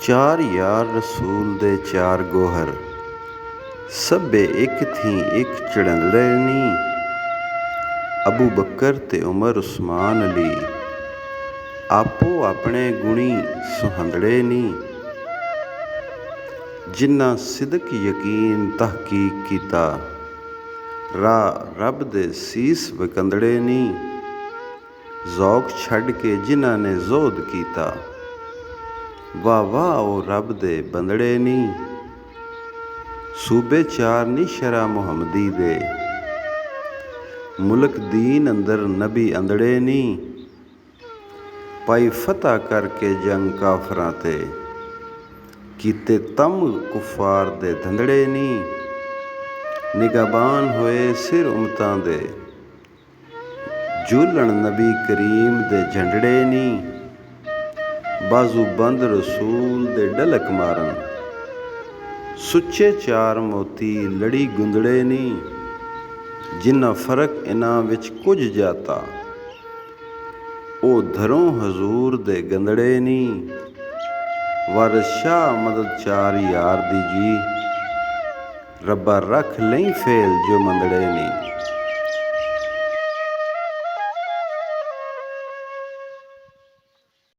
चार यार रसूल दे चार गोहर, सभे एक थी एक चढ़ंदड़े नी। अबू बकर ते उमर उस्मान अली, आपो अपने गुणी सुहंदड़े नी। जिन्ना सिदक यकीन तहकीक कीता, राह रब दे सीस विकंदड़े नी। ज़ौक छड़ के जिन्ना ने ज़ोहद कीता, वाह वाह ओ रब दे बंदड़े नी। सूबे चार नी शरा मुहम्मदी दे, मुल्क दीन अंदर नबी अंदड़े नी। पाई फतह करके जंग काफरां ते, कीते तम कुफार दे धंदड़े नी। निगाबान होए सिर उमतां दे, झूलण नबी करीम दे झंडड़े नी। बाजू बंद रसूल दे डलक मारन, सुच्चे चार मोती लड़ी गुंदड़े नी। जिन्ना फर्क इन्हां विच कुछ जाता, ओ धरों हजूर दे गंदड़े नी। वारिस शाह मदद चार यार दी जी, रब्बा रख लई फेल जो मंदड़े नी।